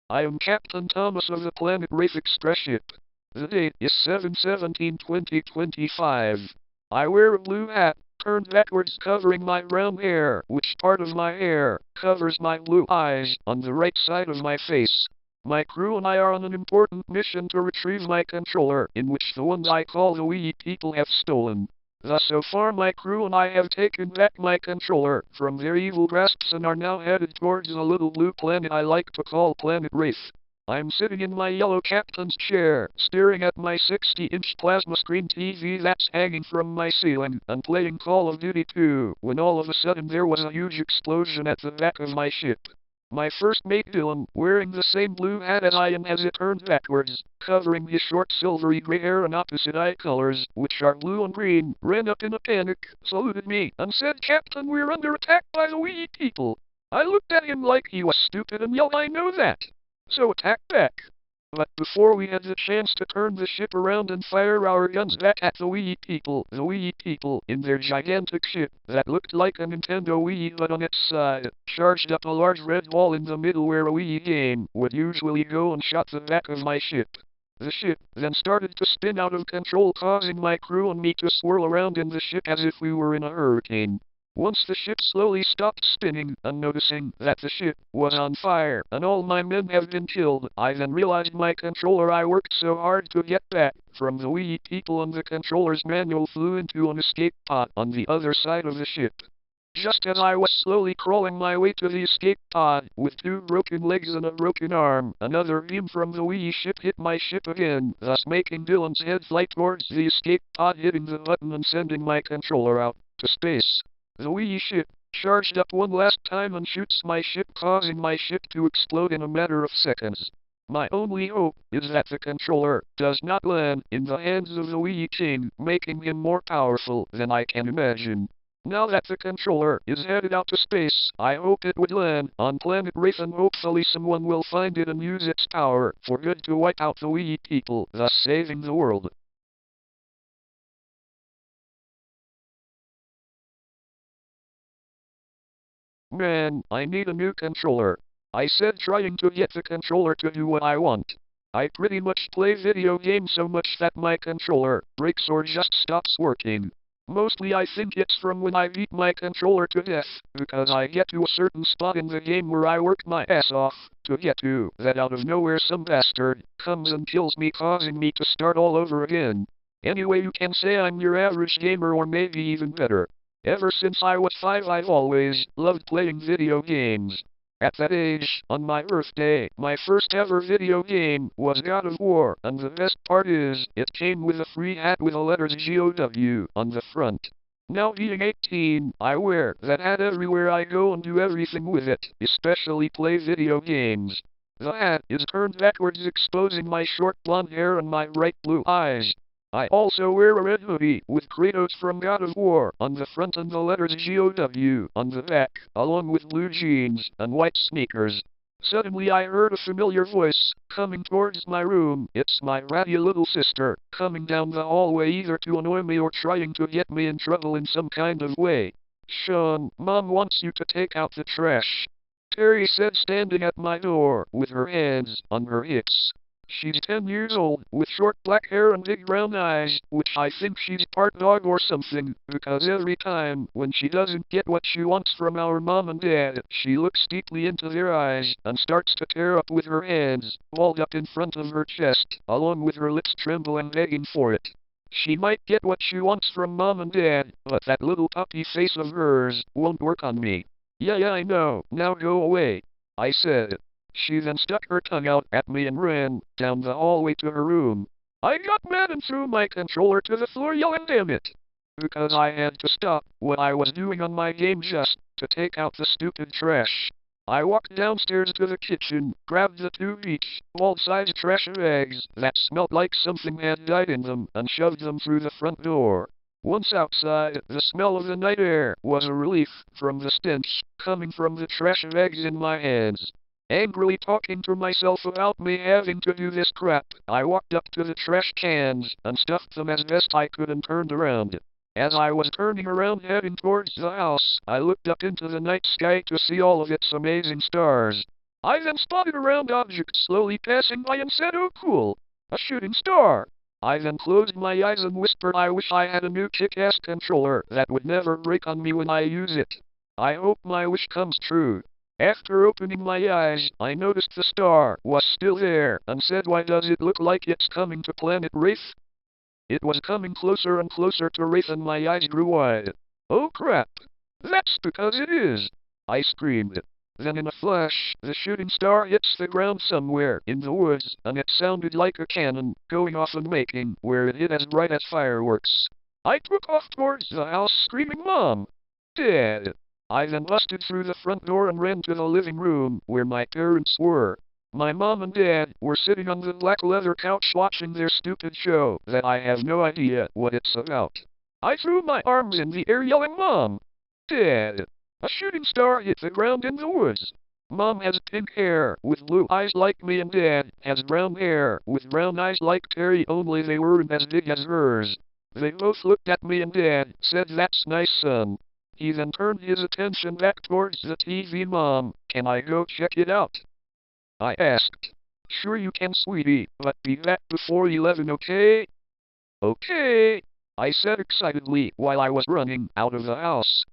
I am Captain Thomas of the Planet Wraith Express ship. The date is 7/17/2025. I wear a blue hat, turned backwards covering my brown hair, which part of my hair covers my blue eyes on the right side of my face. My crew and I are on an important mission to retrieve my controller, in which the ones I call the wee people have stolen. Thus so far my crew and I have taken back my controller from their evil grasps and are now headed towards a little blue planet I like to call Planet Wraith. I'm sitting in my yellow captain's chair, staring at my 60-inch plasma screen TV that's hanging from my ceiling, and playing Call of Duty 2, when all of a sudden there was a huge explosion at the back of my ship. My first mate Dylan, wearing the same blue hat as I am as it turned backwards, covering his short silvery gray hair in opposite eye colors, which are blue and green, ran up in a panic, saluted me, and said, "Captain, we're under attack by the wee people." I looked at him like he was stupid and yelled, "I know that." So attack back. But before we had the chance to turn the ship around and fire our guns back at the wee people in their gigantic ship that looked like a Nintendo Wii but on its side, charged up a large red wall in the middle where a Wii game would usually go and shot the back of my ship. The ship then started to spin out of control, causing my crew and me to swirl around in the ship as if we were in a hurricane. Once the ship slowly stopped spinning, and noticing that the ship was on fire and all my men have been killed, I then realized my controller I worked so hard to get back from the wee people and the controller's manual flew into an escape pod on the other side of the ship. Just as I was slowly crawling my way to the escape pod, with 2 broken legs and a broken arm, another beam from the wee ship hit my ship again, thus making Dylan's head fly towards the escape pod, hitting the button and sending my controller out to space. The wee ship charged up one last time and shoots my ship, causing my ship to explode in a matter of seconds. My only hope is that the controller does not land in the hands of the wee king, making him more powerful than I can imagine. Now that the controller is headed out to space, I hope it would land on Planet Wraith and hopefully someone will find it and use its power for good to wipe out the wee people, thus saving the world. Man, I need a new controller. I said, trying to get the controller to do what I want. I pretty much play video games so much that my controller breaks or just stops working. Mostly I think it's from when I beat my controller to death, because I get to a certain spot in the game where I work my ass off to get to, that out of nowhere some bastard comes and kills me, causing me to start all over again. Anyway, you can say I'm your average gamer or maybe even better. Ever since I was 5 I've always loved playing video games. At that age, on my birthday, my first ever video game was God of War, and the best part is, it came with a free hat with the letters GOW on the front. Now being 18, I wear that hat everywhere I go and do everything with it, especially play video games. The hat is turned backwards, exposing my short blonde hair and my bright blue eyes. I also wear a red hoodie with Kratos from God of War on the front and the letters GOW on the back, along with blue jeans and white sneakers. Suddenly I heard a familiar voice coming towards my room. It's my ratty little sister, coming down the hallway either to annoy me or trying to get me in trouble in some kind of way. "Sean, Mom wants you to take out the trash," Terry said, standing at my door with her hands on her hips. She's 10 years old, with short black hair and big brown eyes, which I think she's part dog or something, because every time when she doesn't get what she wants from our mom and dad, she looks deeply into their eyes and starts to tear up with her hands, balled up in front of her chest, along with her lips trembling begging for it. She might get what she wants from mom and dad, but that little puppy face of hers won't work on me. Yeah, I know, now go away," I said. She then stuck her tongue out at me and ran down the hallway to her room. I got mad and threw my controller to the floor, yelling "damn it," because I had to stop what I was doing on my game just to take out the stupid trash. I walked downstairs to the kitchen, grabbed the 2 each wall-sized trash bags that smelled like something had died in them, and shoved them through the front door. Once outside, the smell of the night air was a relief from the stench coming from the trash bags in my hands. Angrily talking to myself about me having to do this crap, I walked up to the trash cans and stuffed them as best I could and turned around. As I was turning around heading towards the house, I looked up into the night sky to see all of its amazing stars. I then spotted a round object slowly passing by and said, "Oh cool, a shooting star." I then closed my eyes and whispered, "I wish I had a new kick-ass controller that would never break on me when I use it. I hope my wish comes true." After opening my eyes, I noticed the star was still there and said, "Why does it look like it's coming to planet Wraith?" It was coming closer and closer to Wraith and my eyes grew wide. "Oh crap! That's because it is!" I screamed. Then in a flash, the shooting star hits the ground somewhere in the woods, and it sounded like a cannon going off and making where it hit as bright as fireworks. I took off towards the house screaming, "Mom! Dad!" I then busted through the front door and ran to the living room where my parents were. My mom and dad were sitting on the black leather couch watching their stupid show that I have no idea what it's about. I threw my arms in the air yelling, "Mom! Dad! A shooting star hit the ground in the woods." Mom has pink hair with blue eyes like me, and Dad has brown hair with brown eyes like Terry, only they weren't as big as hers. They both looked at me and Dad said, "That's nice, son." He then turned his attention back towards the TV. "Mom, can I go check it out?" I asked. "Sure you can, sweetie, but be back before 11, okay?" "Okay," I said excitedly while I was running out of the house.